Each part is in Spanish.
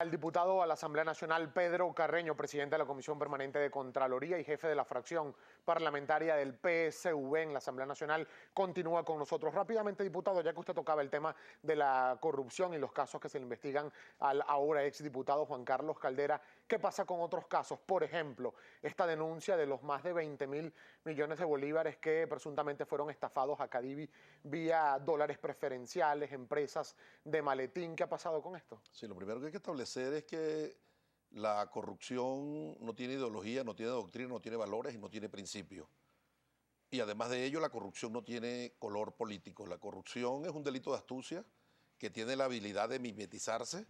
El diputado a la Asamblea Nacional, Pedro Carreño, presidente de la Comisión Permanente de Contraloría y jefe de la fracción parlamentaria del PSV en la Asamblea Nacional, continúa con nosotros. Rápidamente, diputado, ya que usted tocaba el tema de la corrupción y los casos que se le investigan al ahora exdiputado Juan Carlos Caldera, ¿qué pasa con otros casos? Por ejemplo, esta denuncia de los más de 20.000 millones de bolívares que presuntamente fueron estafados a Cadivi vía dólares preferenciales, empresas de maletín. ¿Qué ha pasado con esto? Sí, lo primero que hay que establecer es que la corrupción no tiene ideología, no tiene doctrina, no tiene valores y no tiene principios. Y además de ello, la corrupción no tiene color político. La corrupción es un delito de astucia que tiene la habilidad de mimetizarse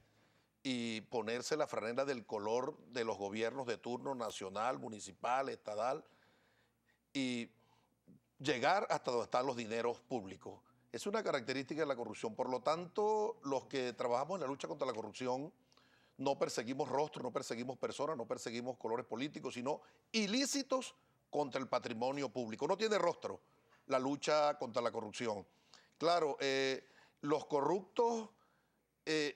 y ponerse la franela del color de los gobiernos de turno nacional, municipal, estatal y llegar hasta donde están los dineros públicos. Es una característica de la corrupción. Por lo tanto, los que trabajamos en la lucha contra la corrupción no perseguimos rostros, no perseguimos personas, no perseguimos colores políticos, sino ilícitos contra el patrimonio público. No tiene rostro la lucha contra la corrupción. Claro, los corruptos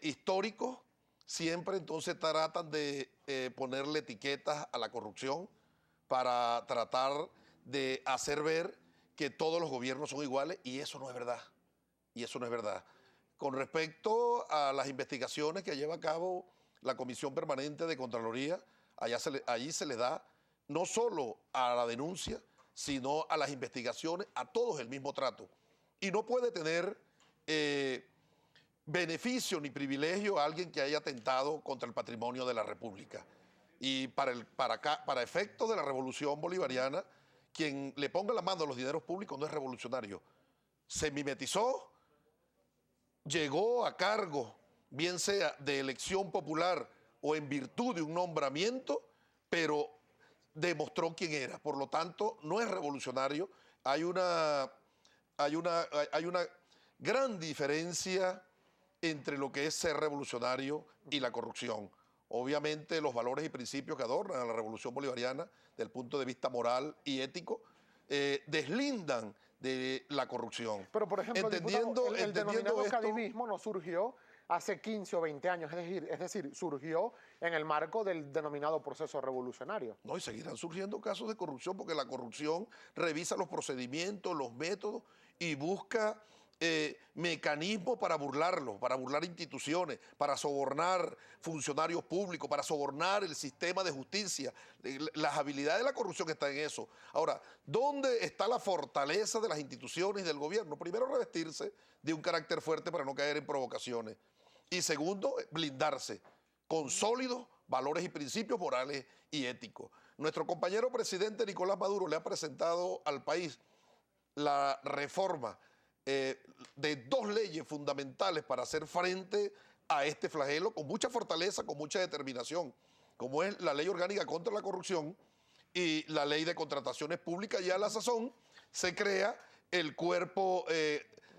históricos siempre entonces tratan de ponerle etiquetas a la corrupción para tratar de hacer ver que todos los gobiernos son iguales y eso no es verdad. Y eso no es verdad. Con respecto a las investigaciones que lleva a cabo la Comisión Permanente de Contraloría, allí se le da no solo a la denuncia, sino a las investigaciones, a todos el mismo trato. Y no puede tener beneficio ni privilegio a alguien que haya atentado contra el patrimonio de la República. Y para efectos de la revolución bolivariana, quien le ponga la mano a los dineros públicos no es revolucionario. Se mimetizó, llegó a cargo, bien sea de elección popular o en virtud de un nombramiento, pero demostró quién era. Por lo tanto, no es revolucionario. Hay una gran diferencia entre lo que es ser revolucionario y la corrupción. Obviamente los valores y principios que adornan a la revolución bolivariana, del punto de vista moral y ético, deslindan de la corrupción. Pero, por ejemplo, diputado, el denominado cadivismo no surgió hace 15 o 20 años, es decir, surgió en el marco del denominado proceso revolucionario. No, y seguirán surgiendo casos de corrupción porque la corrupción revisa los procedimientos, los métodos y busca mecanismos para burlarlos, para burlar instituciones, para sobornar funcionarios públicos, para sobornar el sistema de justicia. Las habilidades de la corrupción están en eso. Ahora, ¿dónde está la fortaleza de las instituciones y del gobierno? Primero, revestirse de un carácter fuerte para no caer en provocaciones. Y segundo, blindarse con sólidos valores y principios morales y éticos. Nuestro compañero presidente Nicolás Maduro le ha presentado al país la reforma de dos leyes fundamentales para hacer frente a este flagelo con mucha fortaleza, con mucha determinación, como es la Ley Orgánica contra la Corrupción y la Ley de Contrataciones Públicas. Y a la sazón se crea el Cuerpo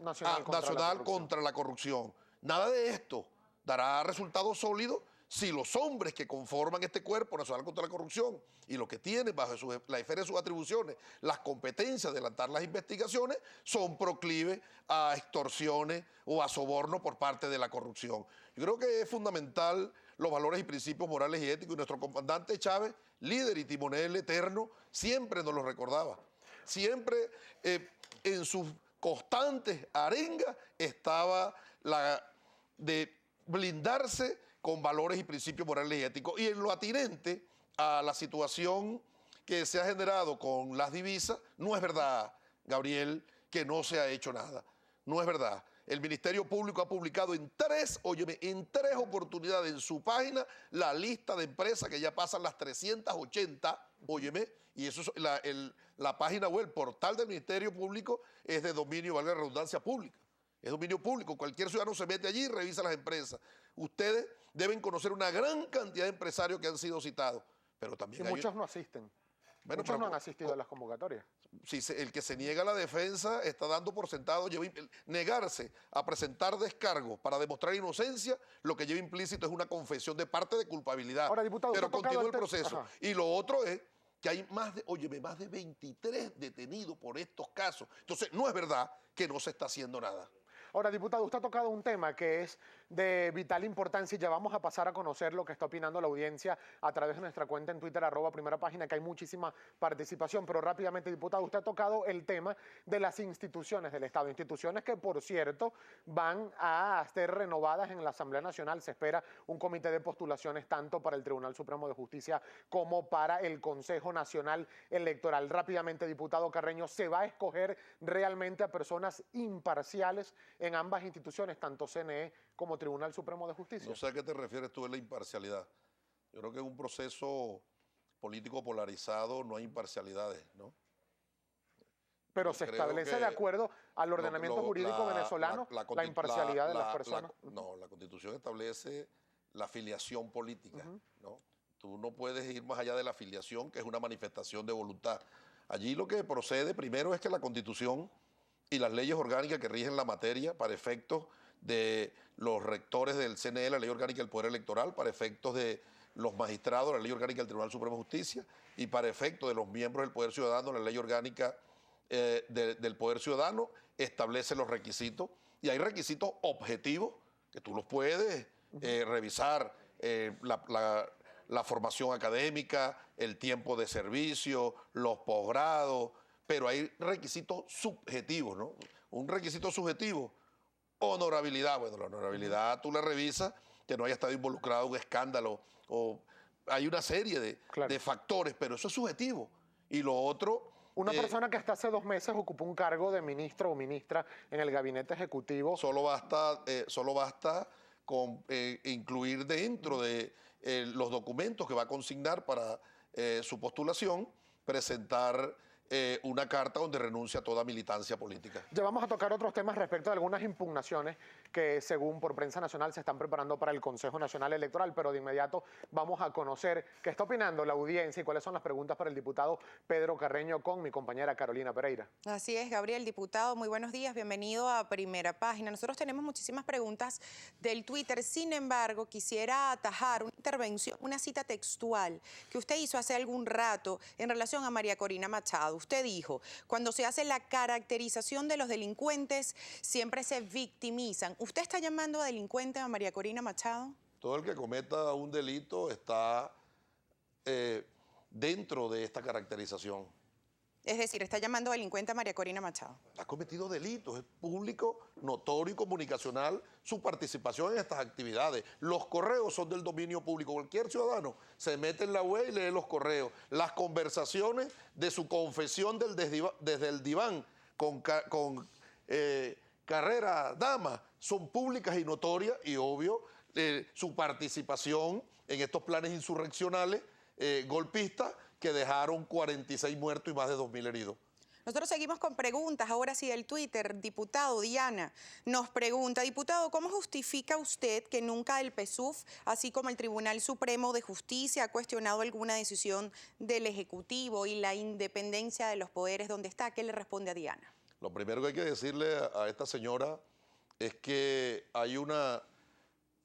Nacional contra la Corrupción. Nada de esto dará resultados sólidos si los hombres que conforman este Cuerpo Nacional contra la Corrupción y los que tienen bajo la esfera de sus atribuciones las competencias de adelantar las investigaciones son proclives a extorsiones o a soborno por parte de la corrupción. Yo creo que es fundamental los valores y principios morales y éticos y nuestro comandante Chávez, líder y timonel eterno, siempre nos lo recordaba. Siempre en sus constantes arengas estaba la de blindarse con valores y principios morales y éticos. Y en lo atinente a la situación que se ha generado con las divisas, no es verdad, Gabriel, que no se ha hecho nada. No es verdad. El Ministerio Público ha publicado en tres oportunidades en su página la lista de empresas que ya pasan las 380, y eso es la página web, el portal del Ministerio Público es de dominio, valga la redundancia, pública. Es dominio público, cualquier ciudadano se mete allí y revisa las empresas. Ustedes deben conocer una gran cantidad de empresarios que han sido citados, pero también muchos no asisten. Bueno, muchos no han asistido a las convocatorias. Si el que se niega a la defensa está dando por sentado, negarse a presentar descargos para demostrar inocencia, lo que lleva implícito es una confesión de parte de culpabilidad. Ahora, diputado, pero continúa el proceso. Ajá. Y lo otro es que hay más de 23 detenidos por estos casos. Entonces, no es verdad que no se está haciendo nada. Ahora, diputado, usted ha tocado un tema que es de vital importancia y ya vamos a pasar a conocer lo que está opinando la audiencia a través de nuestra cuenta en Twitter, @primerapágina, que hay muchísima participación. Pero rápidamente, diputado, usted ha tocado el tema de las instituciones del Estado, instituciones que, por cierto, van a ser renovadas en la Asamblea Nacional. Se espera un comité de postulaciones tanto para el Tribunal Supremo de Justicia como para el Consejo Nacional Electoral. Rápidamente, diputado Carreño, ¿se va a escoger realmente a personas imparciales en ambas instituciones, tanto CNE como Tribunal Supremo de Justicia? No sé a qué te refieres tú de la imparcialidad. Yo creo que en un proceso político polarizado no hay imparcialidades, ¿no? Pero Yo se creo establece que de acuerdo al ordenamiento jurídico venezolano la imparcialidad de las personas. No, la Constitución establece la afiliación política, ¿no? Tú no puedes ir más allá de la afiliación, que es una manifestación de voluntad. Allí lo que procede primero es que la Constitución y las leyes orgánicas que rigen la materia para efectos de los rectores del CNE, la Ley Orgánica del Poder Electoral, para efectos de los magistrados, la Ley Orgánica del Tribunal Supremo de Justicia, y para efectos de los miembros del Poder Ciudadano, la Ley Orgánica del Poder Ciudadano, establece los requisitos, y hay requisitos objetivos que tú los puedes revisar, la formación académica, el tiempo de servicio, los posgrados, pero hay requisitos subjetivos, ¿no? Un requisito subjetivo, honorabilidad. Bueno, la honorabilidad tú la revisas, que no haya estado involucrado en un escándalo, o hay una serie de factores, pero eso es subjetivo. Y lo otro... Una persona que hasta hace 2 meses ocupó un cargo de ministro o ministra en el gabinete ejecutivo. Solo basta con incluir dentro de los documentos que va a consignar para su postulación, presentar una carta donde renuncia a toda militancia política. Ya vamos a tocar otros temas respecto a algunas impugnaciones que, según por prensa nacional, se están preparando para el Consejo Nacional Electoral, pero de inmediato vamos a conocer qué está opinando la audiencia y cuáles son las preguntas para el diputado Pedro Carreño con mi compañera Carolina Pereira. Así es, Gabriel, diputado, muy buenos días, bienvenido a Primera Página. Nosotros tenemos muchísimas preguntas del Twitter, sin embargo, quisiera atajar una intervención, una cita textual que usted hizo hace algún rato en relación a María Corina Machado. Usted dijo, cuando se hace la caracterización de los delincuentes, siempre se victimizan. ¿Usted está llamando a delincuente a María Corina Machado? Todo el que cometa un delito está dentro de esta caracterización. Es decir, está llamando delincuente a María Corina Machado. Ha cometido delitos, es público, notorio y comunicacional su participación en estas actividades. Los correos son del dominio público. Cualquier ciudadano se mete en la web y lee los correos. Las conversaciones de su confesión desde el diván con Carrera Dama son públicas y notorias, y obvio su participación en estos planes insurreccionales golpistas que dejaron 46 muertos y más de 2.000 heridos. Nosotros seguimos con preguntas, ahora sí del Twitter. Diputado Diana nos pregunta, diputado, ¿cómo justifica usted que nunca el PSUV, así como el Tribunal Supremo de Justicia, ha cuestionado alguna decisión del Ejecutivo y la independencia de los poderes? ¿Dónde está? ¿Qué le responde a Diana? Lo primero que hay que decirle a esta señora es que hay una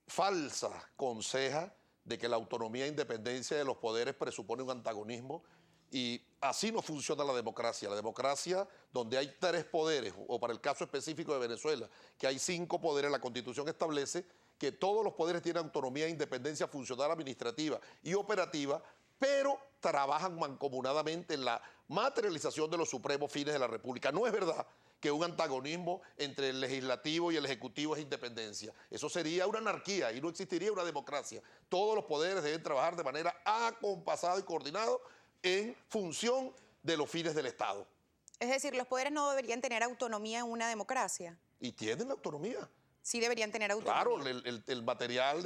falsa conseja de que la autonomía e independencia de los poderes presupone un antagonismo, y así no funciona la democracia. La democracia, donde hay 3 poderes, o para el caso específico de Venezuela, que hay 5 poderes, la Constitución establece que todos los poderes tienen autonomía e independencia funcional, administrativa y operativa, pero trabajan mancomunadamente en la materialización de los supremos fines de la República. No es verdad que un antagonismo entre el legislativo y el ejecutivo es independencia. Eso sería una anarquía y no existiría una democracia. Todos los poderes deben trabajar de manera acompasada y coordinada en función de los fines del Estado. Es decir, los poderes no deberían tener autonomía en una democracia. Y tienen la autonomía. Sí deberían tener autonomía. Claro, el material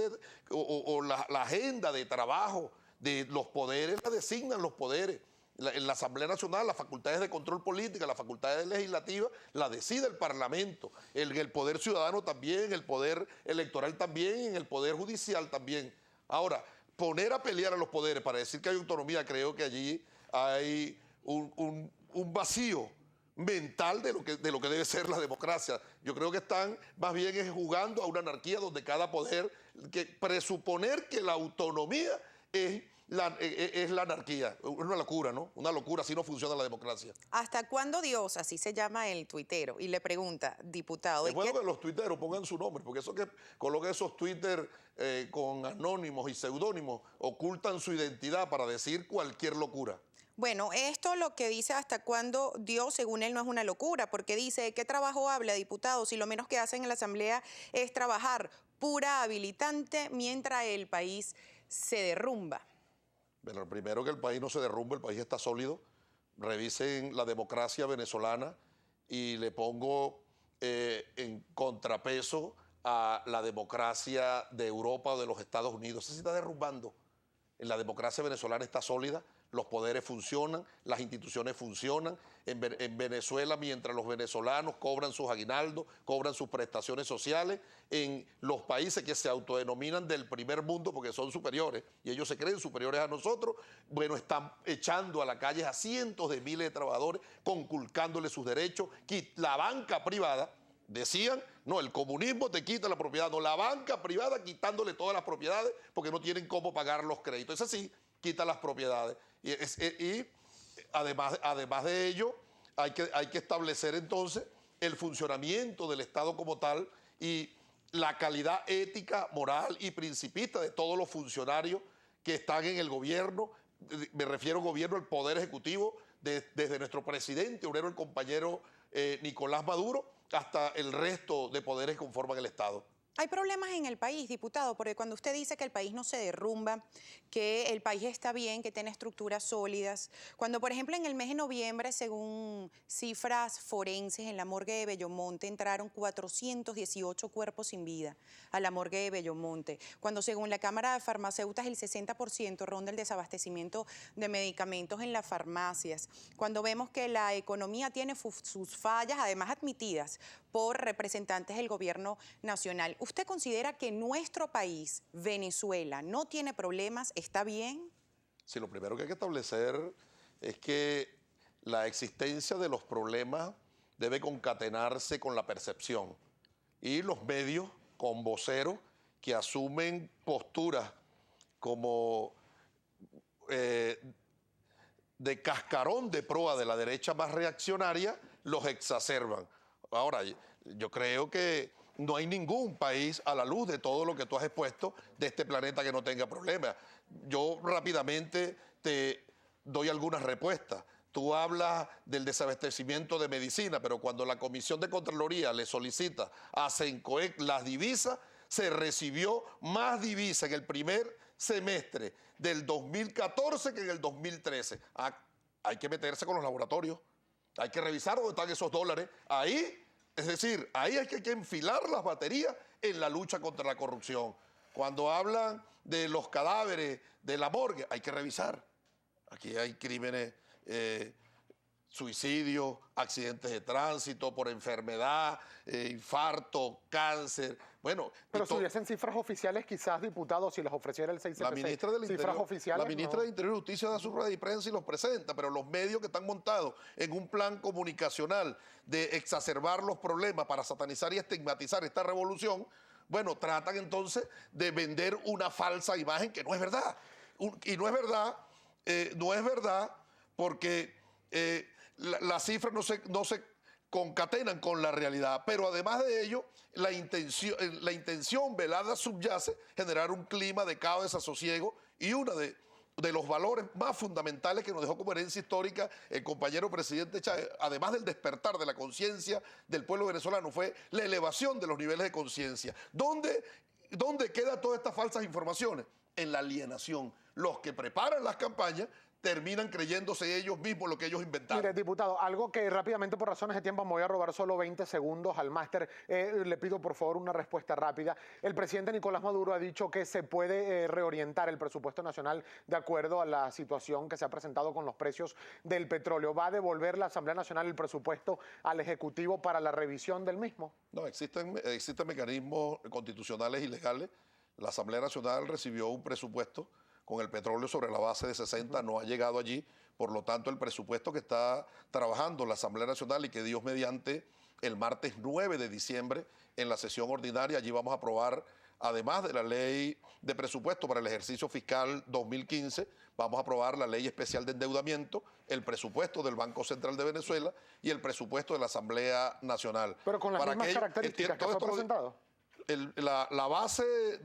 o la agenda de trabajo de los poderes la designan los poderes. En la Asamblea Nacional, las facultades de control política, las facultades legislativas, la decide el Parlamento. El Poder Ciudadano también, el Poder Electoral también, y en el Poder Judicial también. Ahora, poner a pelear a los poderes para decir que hay autonomía, creo que allí hay un vacío mental de lo que debe ser la democracia. Yo creo que están más bien jugando a una anarquía donde cada poder, que presuponer que la autonomía es es la anarquía. Es una locura, ¿no? Una locura, así no funciona la democracia. ¿Hasta cuándo Dios, así se llama el tuitero, y le pregunta, diputado, Es bueno que los tuiteros pongan su nombre, porque eso que coloquen esos Twitter con anónimos y seudónimos ocultan su identidad para decir cualquier locura. bueno, esto lo que dice hasta cuándo Dios, según él, no es una locura, porque dice, ¿de qué trabajo habla, diputado? Si lo menos que hacen en la Asamblea es trabajar pura habilitante mientras el país se derrumba. Pero primero que el país no se derrumbe, el país está sólido. Revisen la democracia venezolana y le pongo en contrapeso a la democracia de Europa o de los Estados Unidos. Se está derrumbando. La democracia venezolana está sólida, los poderes funcionan, las instituciones funcionan. En Venezuela, mientras los venezolanos cobran sus aguinaldos, cobran sus prestaciones sociales, en los países que se autodenominan del primer mundo porque son superiores y ellos se creen superiores a nosotros, bueno, están echando a la calle a cientos de miles de trabajadores, conculcándoles sus derechos, la banca privada. Decían, no, el comunismo te quita la propiedad, no, la banca privada quitándole todas las propiedades porque no tienen cómo pagar los créditos. Es así, quita las propiedades. Y además de ello, hay que establecer entonces el funcionamiento del Estado como tal y la calidad ética, moral y principista de todos los funcionarios que están en el gobierno. Me refiero al gobierno, el Poder Ejecutivo, desde nuestro presidente, obrero, el compañero Nicolás Maduro, hasta el resto de poderes que conforman el Estado. Hay problemas en el país, diputado, porque cuando usted dice que el país no se derrumba, que el país está bien, que tiene estructuras sólidas, cuando, por ejemplo, en el mes de noviembre, según cifras forenses, en la morgue de Bellomonte entraron 418 cuerpos sin vida a la morgue de Bellomonte, cuando según la Cámara de Farmacéuticas el 60% ronda el desabastecimiento de medicamentos en las farmacias, cuando vemos que la economía tiene sus fallas, además admitidas por representantes del gobierno nacional. ¿Usted considera que nuestro país, Venezuela, no tiene problemas? ¿Está bien? Sí, lo primero que hay que establecer es que la existencia de los problemas debe concatenarse con la percepción y los medios con voceros que asumen posturas como de cascarón de proa de la derecha más reaccionaria, los exacerban. Ahora, yo creo que no hay ningún país a la luz de todo lo que tú has expuesto de este planeta que no tenga problemas. Yo rápidamente te doy algunas respuestas. Tú hablas del desabastecimiento de medicina, pero cuando la Comisión de Contraloría le solicita a CENCOEC las divisas, se recibió más divisas en el primer semestre del 2014 que en el 2013. Hay que meterse con los laboratorios. Hay que revisar dónde están esos dólares. Ahí, es decir, ahí hay que enfilar las baterías en la lucha contra la corrupción. Cuando hablan de los cadáveres de la morgue, hay que revisar. Aquí hay crímenes, suicidios, accidentes de tránsito por enfermedad, infarto, cáncer. Bueno, pero si hubiesen cifras oficiales, quizás, diputados, si les ofreciera el 676, la ministra del Interior, cifras oficiales, la ministra de Interior y Justicia da su rueda de prensa y los presenta, pero los medios que están montados en un plan comunicacional de exacerbar los problemas para satanizar y estigmatizar esta revolución, bueno, tratan entonces de vender una falsa imagen que no es verdad. Y no es verdad porque las cifras no se concatenan con la realidad, pero además de ello, la intención velada subyace generar un clima de caos, desasosiego, y uno de los valores más fundamentales que nos dejó como herencia histórica el compañero presidente Chávez, además del despertar de la conciencia del pueblo venezolano, fue la elevación de los niveles de conciencia. ¿Dónde quedan todas estas falsas informaciones? En la alienación. Los que preparan las campañas terminan creyéndose ellos mismos lo que ellos inventaron. Mire, diputado, algo que rápidamente por razones de tiempo me voy a robar solo 20 segundos al máster. Le pido por favor una respuesta rápida. El presidente Nicolás Maduro ha dicho que se puede reorientar el presupuesto nacional de acuerdo a la situación que se ha presentado con los precios del petróleo. ¿Va a devolver la Asamblea Nacional el presupuesto al Ejecutivo para la revisión del mismo? No, existen mecanismos constitucionales y legales. La Asamblea Nacional recibió un presupuesto con el petróleo sobre la base de 60, no ha llegado allí. Por lo tanto, el presupuesto que está trabajando la Asamblea Nacional y que Dios mediante el martes 9 de diciembre en la sesión ordinaria, allí vamos a aprobar además de la ley de presupuesto para el ejercicio fiscal 2015, vamos a aprobar la ley especial de endeudamiento, el presupuesto del Banco Central de Venezuela y el presupuesto de la Asamblea Nacional. Pero con las Para mismas que características que fue presentado. La base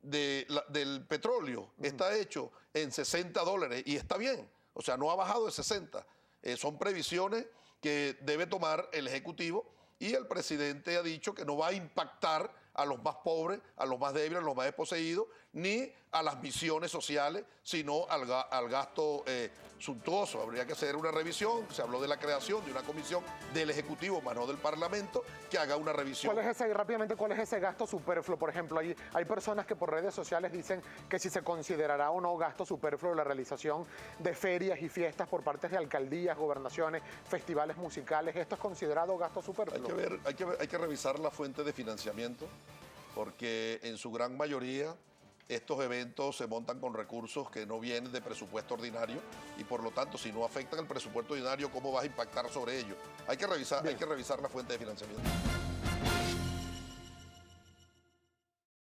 del petróleo está hecho en $60 y está bien, o sea, no ha bajado de 60. Son previsiones que debe tomar el Ejecutivo y el presidente ha dicho que no va a impactar a los más pobres, a los más débiles, a los más desposeídos, ni a las misiones sociales, sino al gasto suntuoso. Habría que hacer una revisión. Se habló de la creación de una comisión del Ejecutivo, más no del Parlamento, que haga una revisión. Rápidamente, ¿cuál es ese gasto superfluo? Por ejemplo, hay personas que por redes sociales dicen que si se considerará o no gasto superfluo la realización de ferias y fiestas por parte de alcaldías, gobernaciones, festivales musicales. ¿Esto es considerado gasto superfluo? Hay que revisar la fuente de financiamiento, porque en su gran mayoría estos eventos se montan con recursos que no vienen de presupuesto ordinario y por lo tanto, si no afectan el presupuesto ordinario, ¿cómo vas a impactar sobre ello? Hay que revisar la fuente de financiamiento.